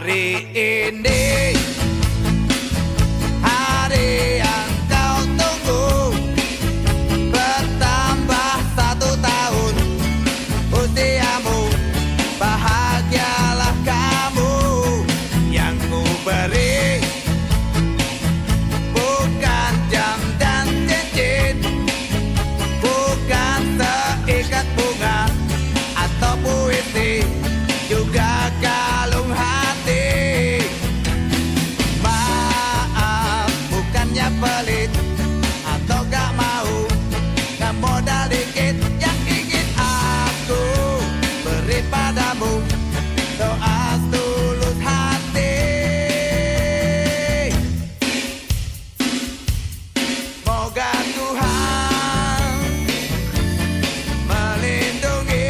hari ini, hari yang kau tunggu, bertambah 1 tahun usiamu. Bahagialah kamu, yang ku beri bukan jam dan cincin, bukan seikat bunga atau puisi, juga kalung hati. Maaf, bukannya pelit atau gak mau, gak modal dikit yang ingin aku beri padamu. Doa tulus hati, moga Tuhan melindungi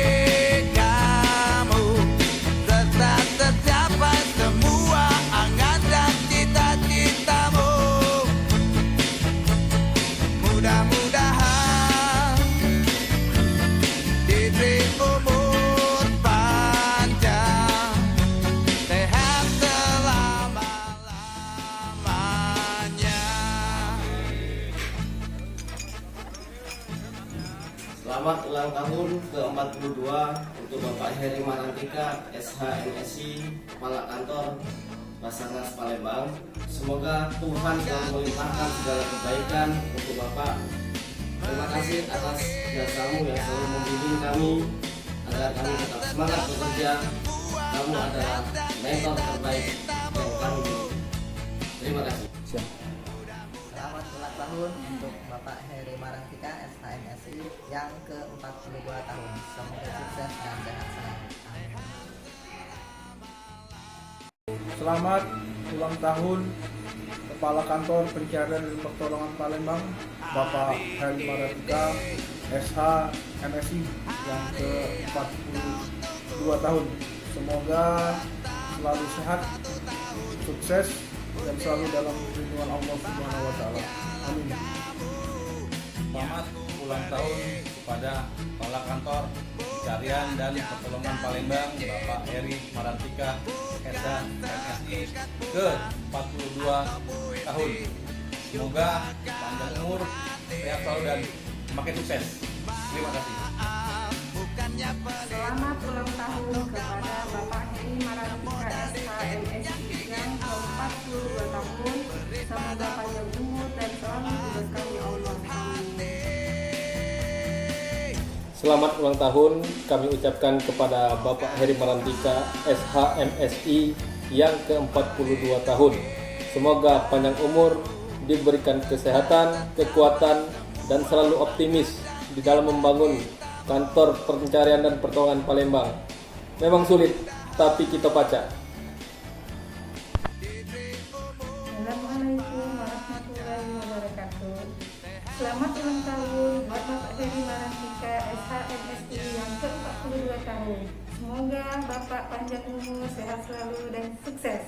kamu serta tercapai semua angan dan cita-citamu. Mudah-mudahan diberi umur panjang, sehat selama-lamanya. Selamat ulang tahun ke-42 untuk Bapak Heri Marantika, SH-MSI, Kepala Kantor Basarnas Palembang. Semoga Tuhan selalu melimpahkan segala kebaikan untuk Bapak. Terima kasih atas jasamu yang selalu membimbing kami agar kami tetap semangat bekerja. Kamu adalah mentor terbaik yang kami miliki. Terima kasih. Selamat ulang tahun untuk Bapak Heri Marantika, SHMSI yang ke-42 tahun. Semoga sukses dan sehat selalu. Amin. Selamat ulang tahun Kepala Kantor Pencarian dan Pertolongan Palembang, Bapak Heri Marantika, SH MSI yang ke-42 tahun. Semoga selalu sehat, sukses, dan selalu dalam lindungan Allah Subhanahu wa Ta'ala. Amin. Selamat ulang tahun kepada Kepala Kantor Pencarian dan Pertolongan Palembang, Bapak Heri Marantika, SH-MSI ke-42 tahun. Semoga panjang umur, sehat selalu dan makin sukses. Terima kasih. Selamat ulang tahun kepada Bapak Heri Marantika, SH-MSI yang ke-42 tahun. Semoga panjang umur dan selalu diberkahi Allah. Amin. Selamat ulang tahun kami ucapkan kepada Bapak Heri Marantika, SH-MSI yang ke-42 tahun. Semoga panjang umur, diberikan kesehatan, kekuatan, dan selalu optimis di dalam membangun Kantor Pencarian dan Pertolongan Palembang. Memang sulit, tapi kita baca. Assalamualaikum warahmatullahi wabarakatuh. Selamat ulang tahun buat Bapak Heri Marantika, SH-MSI yang ke-42 tahun. Semoga Bapak panjang umur, sehat selalu, dan sukses.